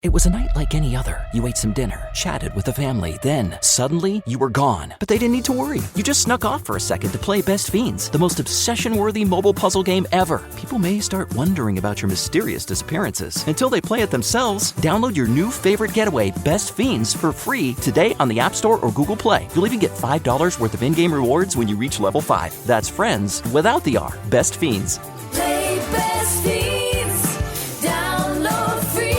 It was a night like any other. You ate some dinner, chatted with the family, then, suddenly, you were gone. But they didn't need to worry. You just snuck off for a second to play Best Fiends, the most obsession-worthy mobile puzzle game ever. People may start wondering about your mysterious disappearances. Until they play it themselves, download your new favorite getaway, Best Fiends, for free today on the App Store or Google Play. You'll even get $5 worth of in-game rewards when you reach level 5. That's friends without the R. Best Fiends. Play Best Fiends. Download free.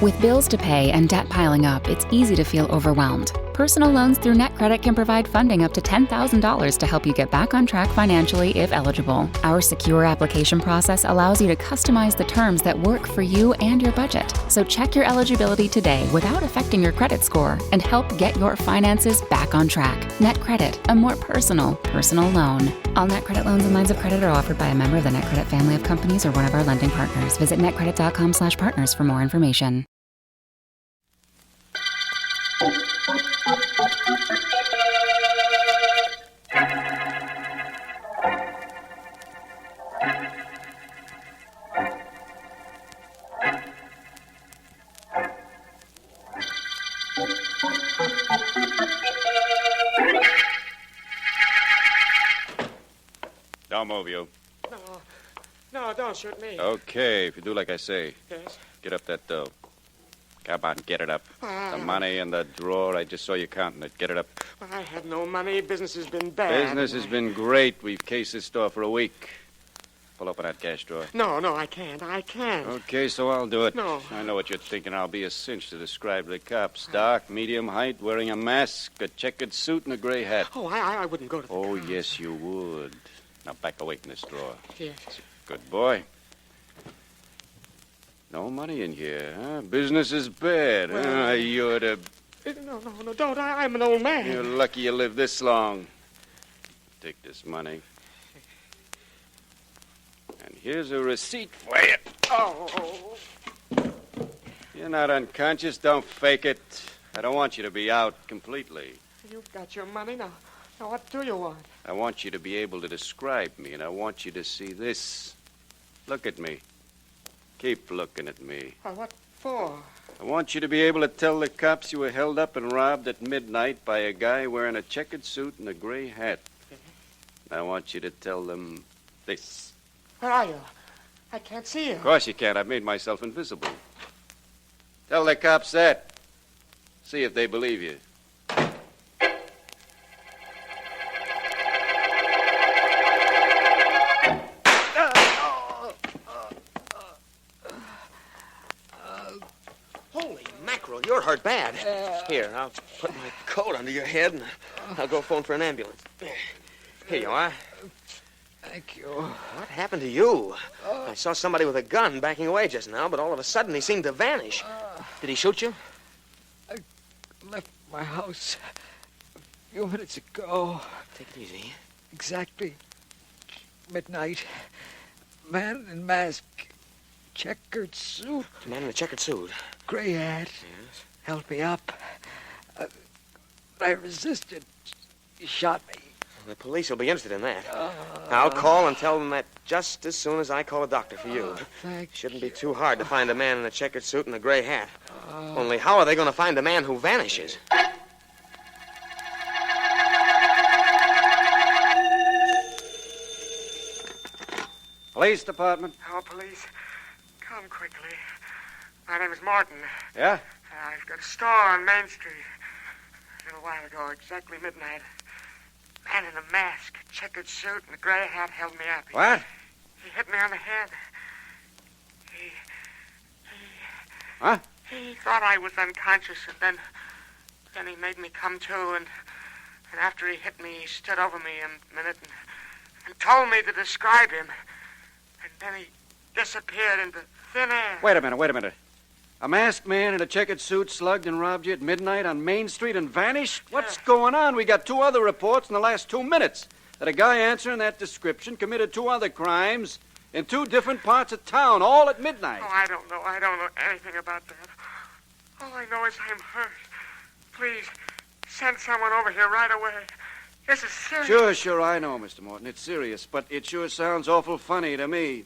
With bills to pay and debt piling up, it's easy to feel overwhelmed. Personal loans through NetCredit can provide funding up to $10,000 to help you get back on track financially if eligible. Our secure application process allows you to customize the terms that work for you and your budget. So check your eligibility today without affecting your credit score and help get your finances back on track. NetCredit, a more personal loan. All NetCredit loans and lines of credit are offered by a member of the NetCredit family of companies or one of our lending partners. Visit netcredit.com/partners for more information. Don't move, you. No, don't shoot me. Okay, if you do like I say. Yes? Get up that dough. Come on, get it up. The money in the drawer, I just saw you counting it. Get it up. I have no money. Business has been bad. Business has been great. We've cased this store for a week. Pull open that cash drawer. No, I can't. Okay, so I'll do it. No. I know what you're thinking. I'll be a cinch to describe the cops. Dark, medium height, wearing a mask, a checkered suit, and a gray hat. Oh, I wouldn't go to the Oh, cops. yes, you would. Now back away from this drawer. Yes. Good boy. No money in here, huh? Business is bad. Well, You're the... No, don't. I'm an old man. You're lucky you lived this long. Take this money. And here's a receipt for you. Oh. You're not unconscious. Don't fake it. I don't want you to be out completely. You've got your money now. Now, what do you want? I want you to be able to describe me, and I want you to see this. Look at me. Keep looking at me. What for? I want you to be able to tell the cops you were held up and robbed at midnight by a guy wearing a checkered suit and a gray hat. I want you to tell them this. Where are you? I can't see you. Of course you can't. I've made myself invisible. Tell the cops that. See if they believe you. Holy mackerel, you're hurt bad. Here, I'll put my coat under your head and I'll go phone for an ambulance. Here you are. Thank you. What happened to you? I saw somebody with a gun backing away just now, but all of a sudden he seemed to vanish. Did he shoot you? I left my house a few minutes ago. Take it easy. Exactly midnight. Man in mask, checkered suit, Man in a checkered suit. gray hat, Yes. held me up. I resisted. He shot me. The police will be interested in that. I'll call and tell them that just as soon as I call a doctor for you. Thank Shouldn't be too hard to find a man in a checkered suit and a gray hat. Only how are they going to find a man who vanishes? Police department. Oh, police, come quickly. My name is Martin. Yeah? I've got a store on Main Street. A little while ago, exactly midnight, a man in a mask, checkered suit, and a gray hat held me up. What? He hit me on the head. Huh? He thought I was unconscious, and then he made me come to, and after he hit me, he stood over me a minute and told me to describe him. And then he disappeared into thin air. Wait a minute. A masked man in a checkered suit slugged and robbed you at midnight on Main Street and vanished? What's going on? We got 2 other reports in the last 2 minutes that a guy answering that description committed 2 other crimes in 2 different parts of town, all at midnight. Oh, I don't know anything about that. All I know is I'm hurt. Please, send someone over here right away. This is serious. Sure, I know, Mr. Morton. It's serious, but it sure sounds awful funny to me.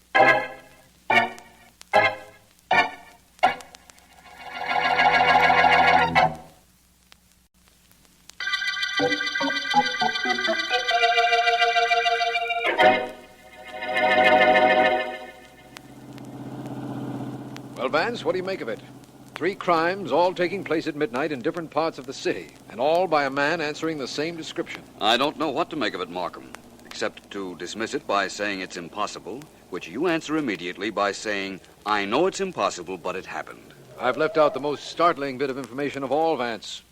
Vance, what do you make of it? 3 crimes, all taking place at midnight in different parts of the city, and all by a man answering the same description. I don't know what to make of it, Markham, except to dismiss it by saying it's impossible, which you answer immediately by saying, I know it's impossible, but it happened. I've left out the most startling bit of information of all, Vance.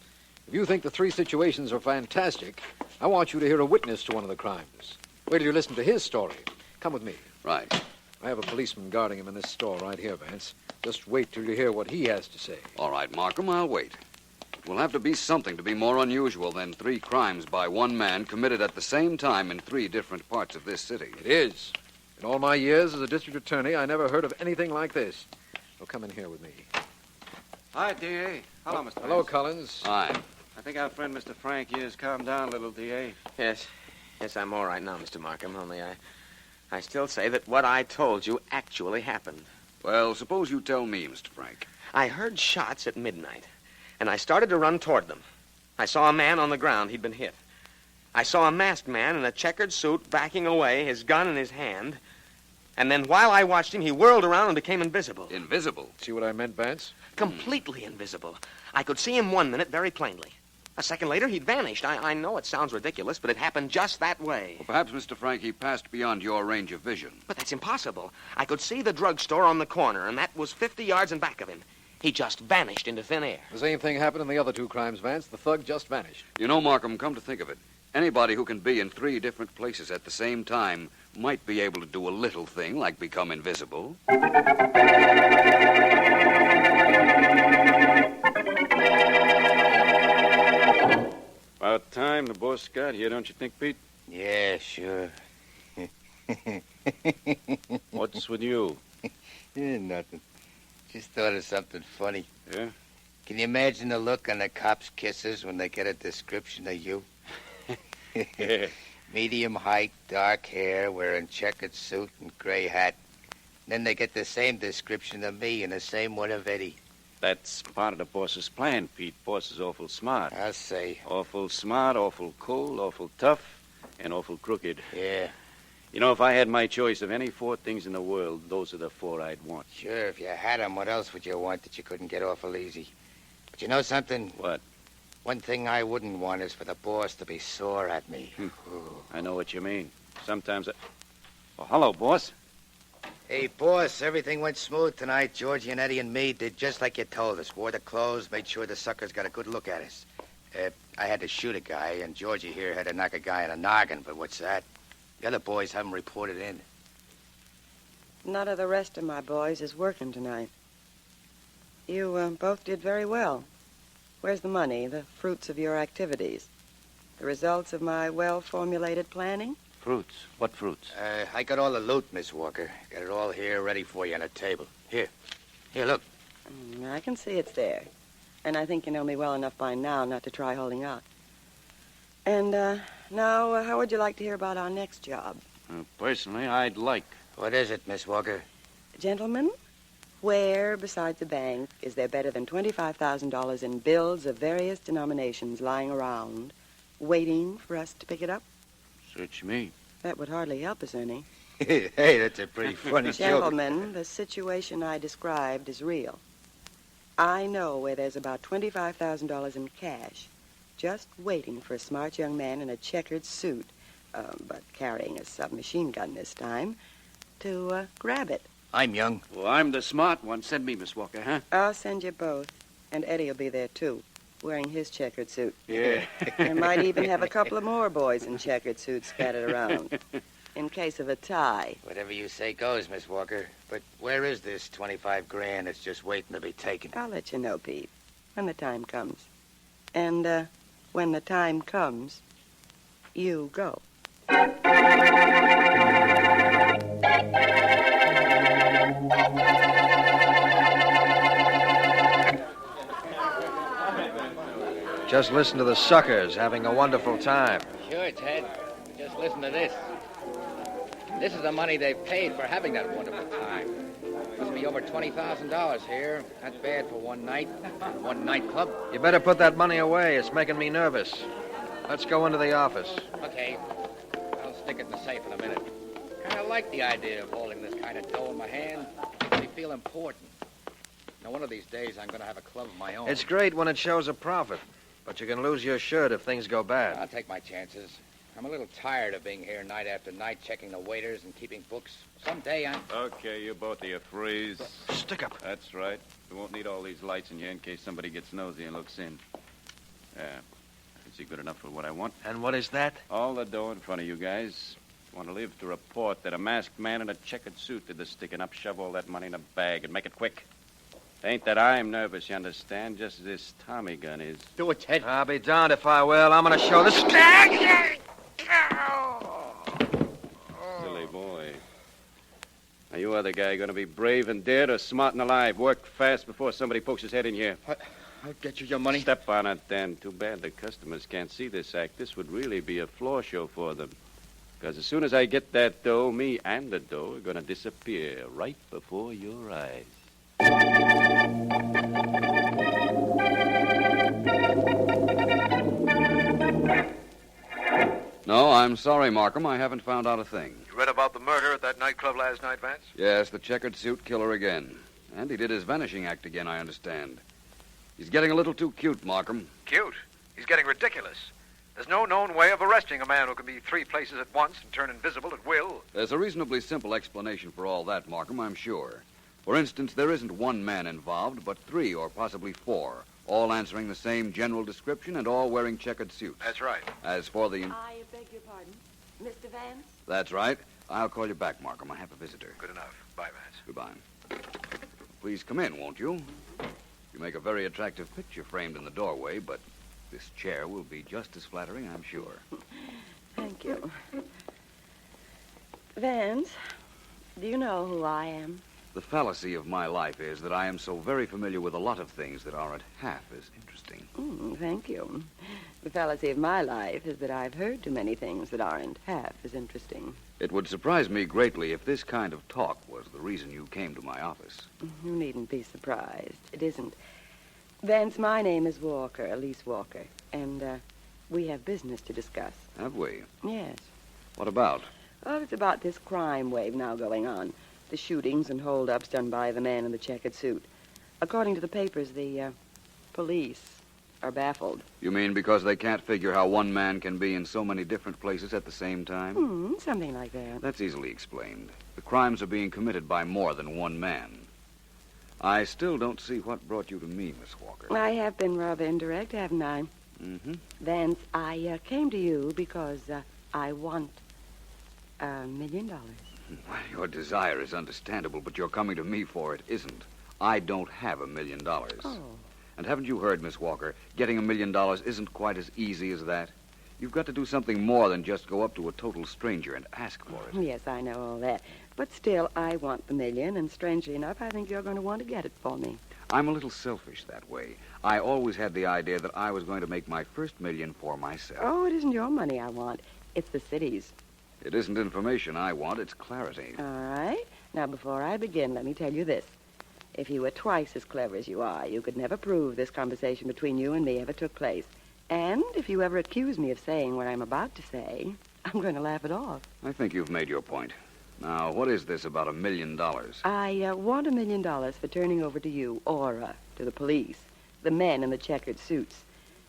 If you think the 3 situations are fantastic, I want you to hear a witness to one of the crimes. Wait till you listen to his story. Come with me. Right. I have a policeman guarding him in this store right here, Vance. Just wait till you hear what he has to say. All right, Markham, I'll wait. It will have to be something to be more unusual than 3 crimes by one man committed at the same time in 3 different parts of this city. It is. In all my years as a district attorney, I never heard of anything like this. So come in here with me. Hi, D.A. Hello, Mr. Hello, Vance. Collins. Hi. I think our friend Mr. Frank here has calmed down a little, D.A. Yes, I'm all right now, Mr. Markham, only I still say that what I told you actually happened. Well, suppose you tell me, Mr. Frank. I heard shots at midnight, and I started to run toward them. I saw a man on the ground. He'd been hit. I saw a masked man in a checkered suit backing away, his gun in his hand, and then while I watched him, he whirled around and became invisible. Invisible? See what I meant, Vance? Completely invisible. I could see him one minute very plainly. A second later, he'd vanished. I know it sounds ridiculous, but it happened just that way. Well, perhaps, Mr. Frank, he passed beyond your range of vision. But that's impossible. I could see the drugstore on the corner, and that was 50 yards in back of him. He just vanished into thin air. The same thing happened in the other 2 crimes, Vance. The thug just vanished. You know, Markham, come to think of it, anybody who can be in 3 different places at the same time might be able to do a little thing like become invisible. About time the boss got here, don't you think, Pete? Yeah, sure. What's with you? Yeah, nothing. Just thought of something funny. Yeah? Can you imagine the look on the cops' kisses when they get a description of you? Medium height, dark hair, wearing checkered suit and gray hat. Then they get the same description of me and the same one of Eddie. That's part of the boss's plan, Pete. Boss is awful smart. I'll say. Awful smart, awful cold, awful tough, and awful crooked. Yeah. You know, if I had my choice of any 4 things in the world, those are the 4 I'd want. Sure, if you had 'em, what else would you want that you couldn't get awful easy? But you know something? What? One thing I wouldn't want is for the boss to be sore at me. I know what you mean. Sometimes Oh, hello, boss. Hey, boss, everything went smooth tonight. Georgie and Eddie and me did just like you told us. Wore the clothes, made sure the suckers got a good look at us. I had to shoot a guy, and Georgie here had to knock a guy in the noggin, but what's that? The other boys haven't reported in. None of the rest of my boys is working tonight. You both did very well. Where's the money, the fruits of your activities? The results of my well-formulated planning? Fruits? What fruits? I got all the loot, Miss Walker. Got it all here ready for you on a table. Here, look. I can see it's there. And I think you know me well enough by now not to try holding out. And now, how would you like to hear about our next job? Personally, I'd like. What is it, Miss Walker? Gentlemen, where, besides the bank, is there better than $25,000 in bills of various denominations lying around, waiting for us to pick it up? Search me. That would hardly help us any. Hey, that's a pretty funny joke. Gentlemen, the situation I described is real. I know where there's about $25,000 in cash, just waiting for a smart young man in a checkered suit, but carrying a submachine gun this time, to grab it. I'm young. Well, I'm the smart one. Send me, Miss Walker, huh? I'll send you both. And Eddie will be there, too, wearing his checkered suit. Yeah. I might even have a couple of more boys in checkered suits scattered around, in case of a tie. Whatever you say goes, Miss Walker. But where is this 25 grand that's just waiting to be taken? I'll let you know, Pete, when the time comes. And, when the time comes, you go. Just listen to the suckers having a wonderful time. Sure, Ted. Just listen to this. This is the money they paid for having that wonderful time. Must be over $20,000 here. Not bad for one night. One nightclub. You better put that money away. It's making me nervous. Let's go into the office. Okay. I'll stick it in the safe in a minute. Kind of like the idea of holding this kind of dough in my hand. Makes me feel important. Now, one of these days, I'm going to have a club of my own. It's great when it shows a profit, but you can lose your shirt if things go bad. I'll take my chances. I'm a little tired of being here night after night, checking the waiters and keeping books. Someday I'm... Okay, you both of you freeze. Stick up. That's right. We won't need all these lights in here in case somebody gets nosy and looks in. Yeah. Is he good enough for what I want? And what is that? All the dough in front of you guys. Want to live to report that a masked man in a checkered suit did the sticking up, shove all that money in a bag, and make it quick. Ain't that I'm nervous, you understand, just as this Tommy gun is. Do it, Ted. I'll be darned if I will. I'm going to show this... Silly boy. Now, you other guy going to be brave and dead or smart and alive? Work fast before somebody pokes his head in here. I'll get you your money. Step on it, then. Too bad the customers can't see this act. This would really be a floor show for them. Because as soon as I get that dough, me and the dough are going to disappear right before your eyes. No, I'm sorry, Markham. I haven't found out a thing. You read about the murder at that nightclub last night, Vance? Yes, the checkered suit killer again. And he did his vanishing act again, I understand. He's getting a little too cute, Markham. Cute. He's getting ridiculous. There's no known way of arresting a man who can be 3 places at once and turn invisible at will. There's a reasonably simple explanation for all that, Markham, I'm sure. For instance, there isn't one man involved, but 3 or possibly 4, all answering the same general description and all wearing checkered suits. That's right. As for the... I beg your pardon. Mr. Vance? That's right. I'll call you back, Markham. I have a visitor. Good enough. Bye, Vance. Goodbye. Please come in, won't you? You make a very attractive picture framed in the doorway, but this chair will be just as flattering, I'm sure. Thank you. Vance, do you know who I am? The fallacy of my life is that I am so very familiar with a lot of things that aren't half as interesting. Thank you. The fallacy of my life is that I've heard too many things that aren't half as interesting. It would surprise me greatly if this kind of talk was the reason you came to my office. You needn't be surprised. It isn't. Vance, my name is Walker, Elise Walker, and we have business to discuss. Have we? Yes. What about? Well, it's about this crime wave now going on. The shootings and hold-ups done by the man in the checkered suit. According to the papers, the police are baffled. You mean because they can't figure how one man can be in so many different places at the same time? Something like that. That's easily explained. The crimes are being committed by more than one man. I still don't see what brought you to me, Miss Walker. I have been rather indirect, haven't I? Mm-hmm. Vance, I came to you because I want $1 million. Well, your desire is understandable, but you're coming to me for it isn't. I don't have $1 million. Oh. And haven't you heard, Miss Walker, getting $1 million isn't quite as easy as that. You've got to do something more than just go up to a total stranger and ask for it. Yes, I know all that. But still, I want the $1 million, and strangely enough, I think you're going to want to get it for me. I'm a little selfish that way. I always had the idea that I was going to make my first $1 million for myself. Oh, it isn't your money I want. It's the city's. It isn't information I want, it's clarity. All right. Now, before I begin, let me tell you this. If you were twice as clever as you are, you could never prove this conversation between you and me ever took place. And if you ever accuse me of saying what I'm about to say, I'm going to laugh it off. I think you've made your point. Now, what is this about $1 million? I want $1 million for turning over to you, or to the police, the men in the checkered suits,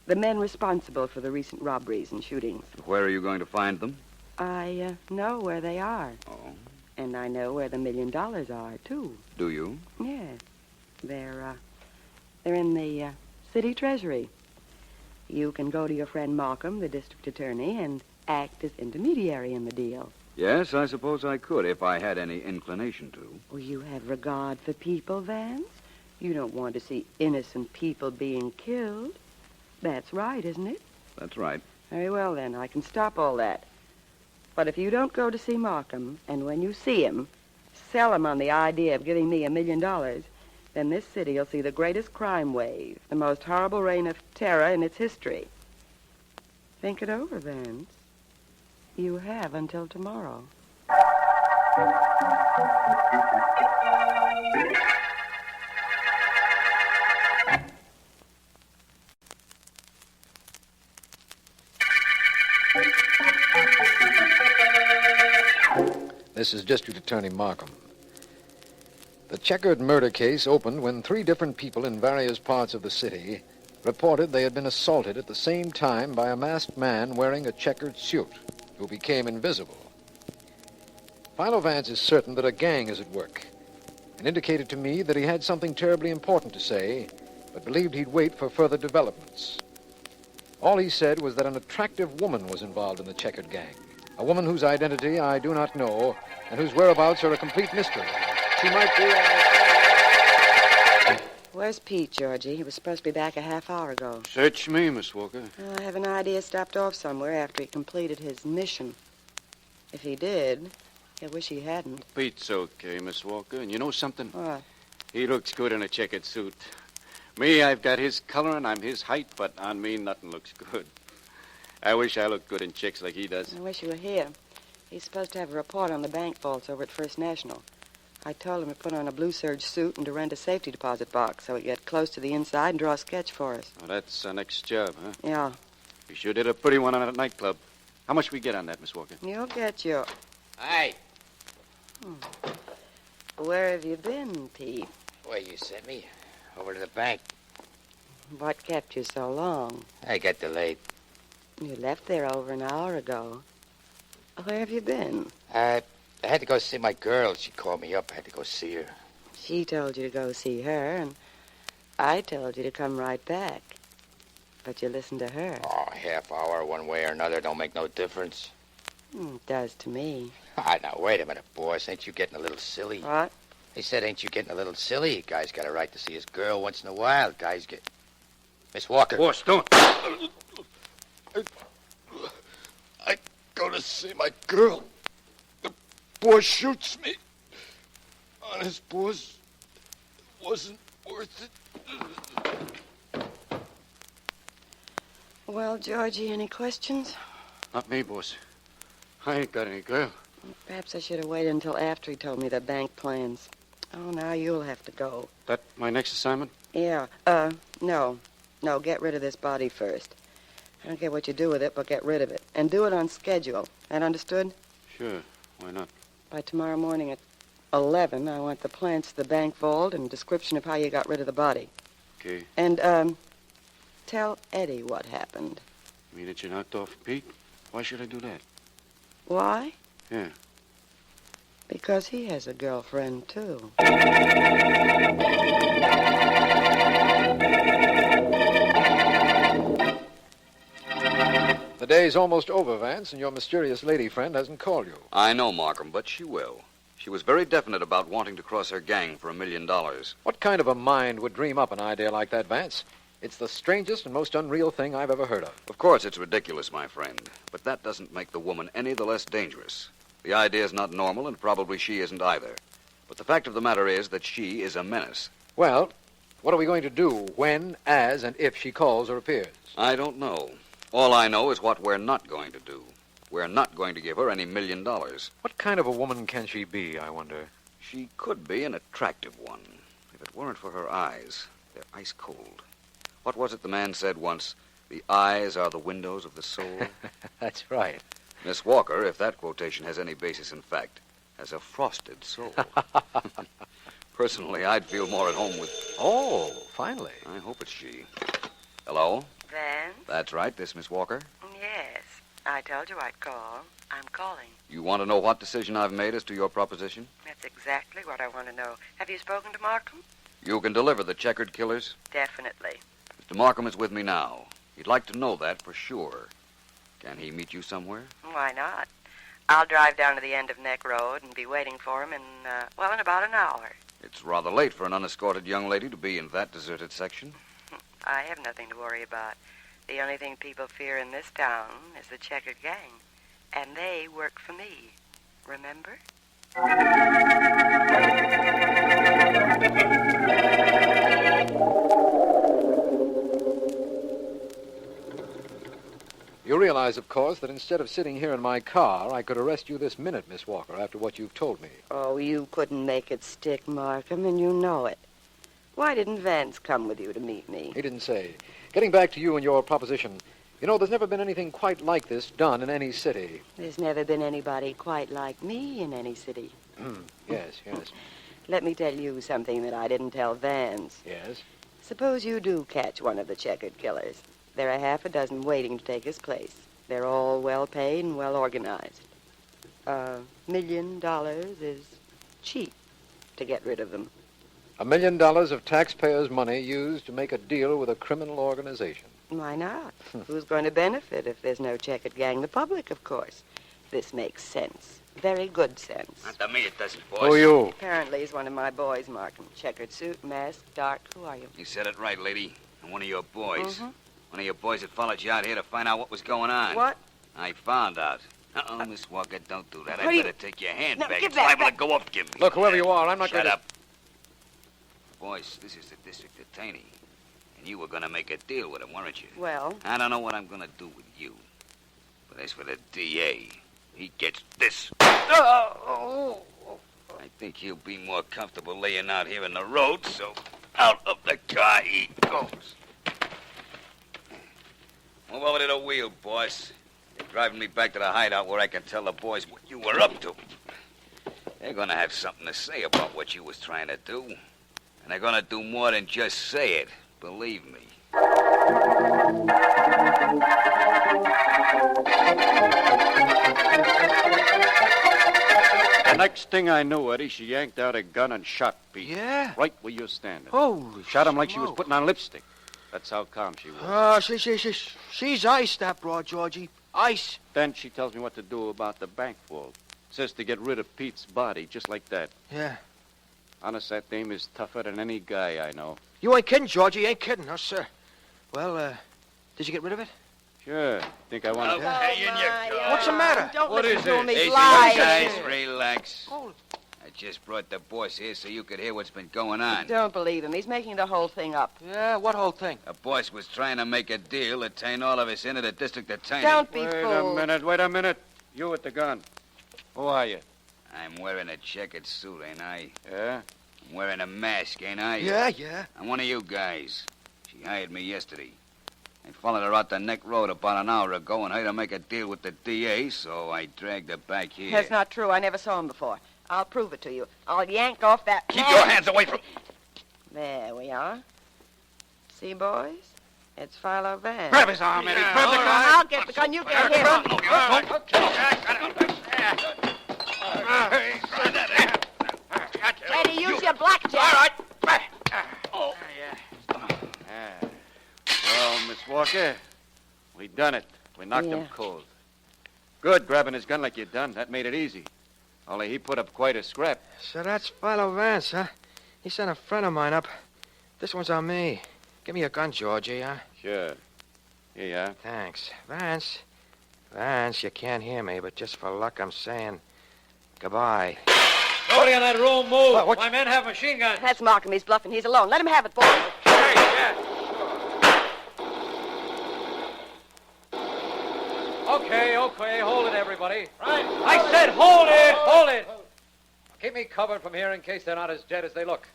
the men responsible for the recent robberies and shootings. Where are you going to find them? I know where they are. Oh. And I know where the $1 million are, too. Do you? Yes. They're in the city treasury. You can go to your friend Markham, the district attorney, and act as intermediary in the deal. Yes, I suppose I could if I had any inclination to. Well, you have regard for people, Vance. You don't want to see innocent people being killed. That's right, isn't it? That's right. Very well, then. I can stop all that. But if you don't go to see Markham, and when you see him, sell him on the idea of giving me $1 million, then this city will see the greatest crime wave, the most horrible reign of terror in its history. Think it over, Vance. You have until tomorrow. This is District Attorney Markham. The checkered murder case opened when 3 different people in various parts of the city reported they had been assaulted at the same time by a masked man wearing a checkered suit who became invisible. Philo Vance is certain that a gang is at work and indicated to me that he had something terribly important to say, but believed he'd wait for further developments. All he said was that an attractive woman was involved in the checkered gang, a woman whose identity I do not know and whose whereabouts are a complete mystery. She might be... Where's Pete, Georgie? He was supposed to be back a half hour ago. Search me, Miss Walker. I have an idea he stopped off somewhere after he completed his mission. If he did, I wish he hadn't. Pete's okay, Miss Walker. And you know something? What? He looks good in a checkered suit. Me, I've got his color and I'm his height, but on me, nothing looks good. I wish I looked good in chicks like he does. I wish you were here. He's supposed to have a report on the bank vaults over at First National. I told him to put on a blue serge suit and to rent a safety deposit box so he'd get close to the inside and draw a sketch for us. Oh, that's our next job, huh? Yeah. We sure did a pretty one on a nightclub. How much we get on that, Miss Walker? You'll get your... Hey. Where have you been, Pete? Where you sent me? Over to the bank. What kept you so long? I got delayed. You left there over an hour ago. Where have you been? I had to go see my girl. She called me up. I had to go see her. She told you to go see her, and I told you to come right back. But you listened to her. Oh, a half hour one way or another don't make no difference. It does to me. Now, wait a minute, boss. Ain't you getting a little silly? What? They said, ain't you getting a little silly? Guy's got a right to see his girl once in a while. Guys get... Miss Walker. Boss, don't. I go to see my girl. The boss shoots me. Honest, boss, it wasn't worth it. Well, Georgie, any questions? Not me, boss. I ain't got any girl. Perhaps I should have waited until after he told me the bank plans. Oh, now you'll have to go. That my next assignment? Yeah. No. No, get rid of this body first. I don't care what you do with it, but get rid of it. And do it on schedule. That understood? Sure. Why not? By tomorrow morning at 11, I want the plans to the bank vault and a description of how you got rid of the body. Okay. And, tell Eddie what happened. You mean that you knocked off Pete? Why should I do that? Why? Yeah. Because he has a girlfriend, too. The day's almost over, Vance, and your mysterious lady friend hasn't called you. I know, Markham, but she will. She was very definite about wanting to cross her gang for $1 million. What kind of a mind would dream up an idea like that, Vance? It's the strangest and most unreal thing I've ever heard of. Of course, it's ridiculous, my friend, but that doesn't make the woman any the less dangerous. The idea is not normal, and probably she isn't either. But the fact of the matter is that she is a menace. Well, what are we going to do when, as, and if she calls or appears? I don't know. All I know is what we're not going to do. We're not going to give her any $1 million. What kind of a woman can she be, I wonder? She could be an attractive one, if it weren't for her eyes. They're ice cold. What was it the man said once? The eyes are the windows of the soul. That's right. Miss Walker, if that quotation has any basis in fact, has a frosted soul. Personally, I'd feel more at home with... Oh, finally. I hope it's she. Hello? Vance? That's right, this Miss Walker. Yes. I told you I'd call. I'm calling. You want to know what decision I've made as to your proposition? That's exactly what I want to know. Have you spoken to Markham? You can deliver the checkered killers? Definitely. Mr. Markham is with me now. He'd like to know that for sure. Can he meet you somewhere? Why not? I'll drive down to the end of Neck Road and be waiting for him in about an hour. It's rather late for an unescorted young lady to be in that deserted section. I have nothing to worry about. The only thing people fear in this town is the checkered gang. And they work for me. Remember? You realize, of course, that instead of sitting here in my car, I could arrest you this minute, Miss Walker, after what you've told me. Oh, you couldn't make it stick, Markham, and you know it. Why didn't Vance come with you to meet me? He didn't say. Getting back to you and your proposition, you know, there's never been anything quite like this done in any city. There's never been anybody quite like me in any city. Yes. Let me tell you something that I didn't tell Vance. Yes? Suppose you do catch one of the checkered killers. There are half a dozen waiting to take his place. They're all well paid and well organized. $1 million is cheap to get rid of them. $1 million of taxpayers' money used to make a deal with a criminal organization. Why not? Who's going to benefit if there's no checkered gang? The public, of course. This makes sense. Very good sense. Not to me, it doesn't, boss. Who are you? Apparently he's one of my boys, Markham. Checkered suit, mask, dark. Who are you? You said it right, lady. I'm one of your boys. Mm-hmm. One of your boys that followed you out here to find out what was going on. What? I found out. Uh-oh, Miss Walker, don't do that. What I do better take your hand No, back. give It's that liable back. to go up, give me. Look, whoever you are, I'm not Shut going to... up. Boys, this is the district attorney. And you were going to make a deal with him, weren't you? Well? I don't know what I'm going to do with you. But as for the DA, he gets this. I think he'll be more comfortable laying out here in the road, so out of the car he goes. Move over to the wheel, boss. You're driving me back to the hideout where I can tell the boys what you were up to. They're going to have something to say about what you was trying to do. And they're going to do more than just say it. Believe me. The next thing I knew, Eddie, she yanked out a gun and shot Pete. Yeah? Right where you're standing. Holy Shot him like she was smoke. putting on lipstick. That's how calm she was. Oh, she's ice, that broad, Georgie. Ice. Then she tells me what to do about the bank vault. Says to get rid of Pete's body, just like that. Yeah. Honest, that dame is tougher than any guy I know. You ain't kidding, Georgie. You ain't kidding. No, sir. Well, did you get rid of it? Sure. Think I want to... What's the matter? Don't What listen is to it? him. He's Easy, lying. guys. Relax. Oh. I just brought the boss here so you could hear what's been going on. Don't believe him. He's making the whole thing up. Yeah, what whole thing? The boss was trying to make a deal to turn all of us into the district attorney. Don't be Wait fooled. wait a minute. You with the gun. Who are you? I'm wearing a checkered suit, ain't I? Yeah? I'm wearing a mask, ain't I? Yeah. I'm one of you guys. She hired me yesterday. I followed her out the neck road about an hour ago and heard her make a deal with the DA, so I dragged her back here. That's not true. I never saw him before. I'll prove it to you. I'll yank off that... Keep your hands away from... There we are. See, boys? It's Philo Vance. Grab his arm, Eddie. Grab the gun. I'll get the gun. You get him. Eddie, use your blackjack. All right. Well, Miss Walker, we done it. We knocked him Yeah. cold. Good, grabbing his gun like you done. That made it easy. Only he put up quite a scrap. So that's Philo Vance, huh? He sent a friend of mine up. This one's on me. Give me your gun, Georgie, huh? Sure. Here you are. Thanks. Vance, you can't hear me, but just for luck, I'm saying goodbye. Nobody in that room move. What? My men have machine guns. That's Markham. He's bluffing. He's alone. Let him have it, boys. Okay. Hold it, everybody. Right. I said hold it. Keep me covered from here in case they're not as dead as they look.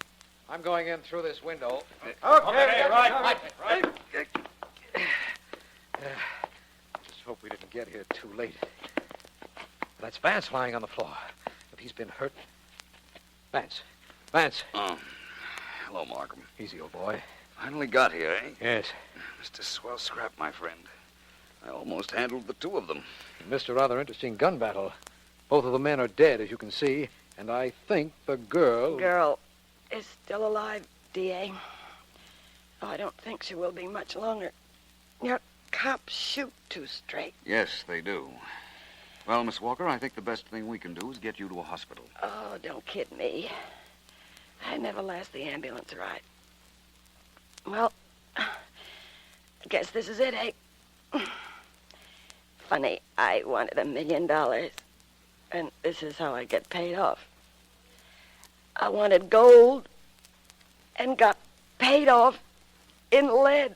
I'm going in through this window. Okay, right. Just hope we didn't get here too late. That's Vance lying on the floor. If he's been hurt... Vance. Hello, Markham. Easy, old boy. Finally got here, eh? Yes. Mr. Swell Scrap, my friend. I almost handled the two of them. You missed a rather interesting gun battle. Both of the men are dead, as you can see, and I think the girl... Girl is still alive, D.A. Oh, I don't think she will be much longer. Your cops shoot too straight. Yes, they do. Well, Miss Walker, I think the best thing we can do is get you to a hospital. Oh, don't kid me. I never last the ambulance ride. Well, I guess this is it, eh? Funny, I wanted $1 million, and this is how I get paid off. I wanted gold and got paid off in lead.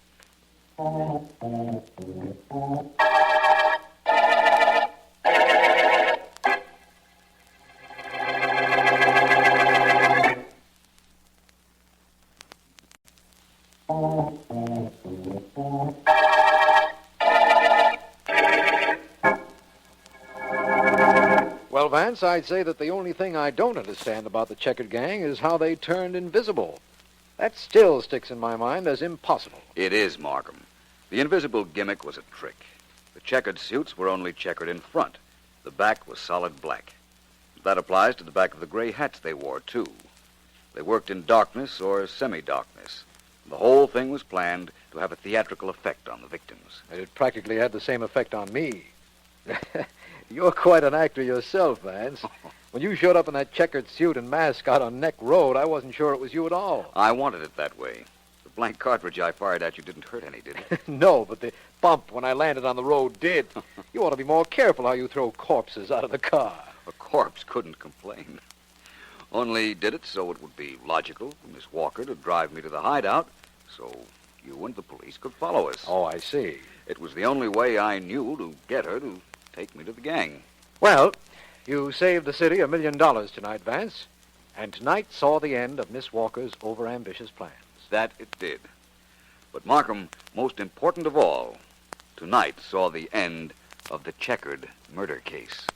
Well, Vance, I'd say that the only thing I don't understand about the Checkered Gang is how they turned invisible. That still sticks in my mind as impossible. It is, Markham. The invisible gimmick was a trick. The checkered suits were only checkered in front. The back was solid black. That applies to the back of the gray hats they wore, too. They worked in darkness or semi-darkness. The whole thing was planned to have a theatrical effect on the victims. And it practically had the same effect on me. You're quite an actor yourself, Vance. When you showed up in that checkered suit and mask out on Neck Road, I wasn't sure it was you at all. I wanted it that way. The blank cartridge I fired at you didn't hurt any, did it? No, but the bump when I landed on the road did. You ought to be more careful how you throw corpses out of the car. A corpse couldn't complain. Only did it so it would be logical for Miss Walker to drive me to the hideout so you and the police could follow us. Oh, I see. It was the only way I knew to get her to take me to the gang. Well, you saved the city $1 million tonight, Vance. And tonight saw the end of Miss Walker's overambitious plans. That it did. But Markham, most important of all, tonight saw the end of the checkered murder case.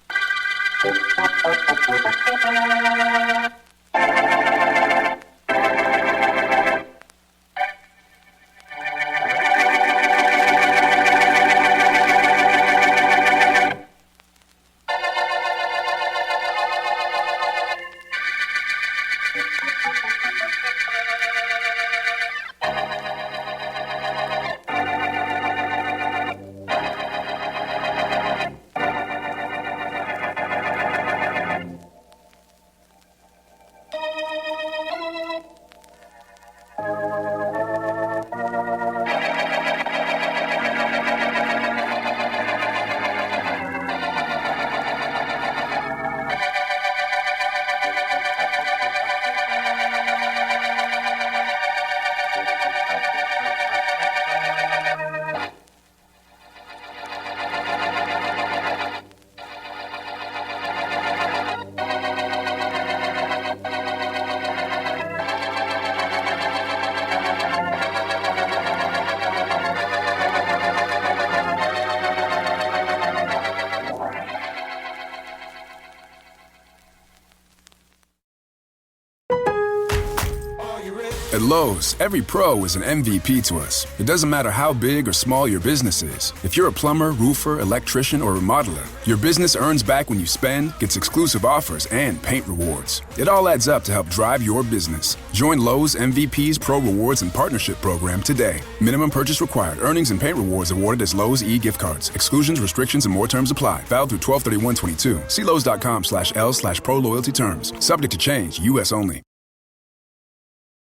At Lowe's, every pro is an MVP to us. It doesn't matter how big or small your business is. If you're a plumber, roofer, electrician, or remodeler, your business earns back when you spend, gets exclusive offers, and paint rewards. It all adds up to help drive your business. Join Lowe's MVP's Pro Rewards and Partnership Program today. Minimum purchase required. Earnings and paint rewards awarded as Lowe's e-gift cards. Exclusions, restrictions, and more terms apply. Valid through 12/31/22. See Lowe's.com/L/Pro Loyalty Terms. Subject to change. U.S. only.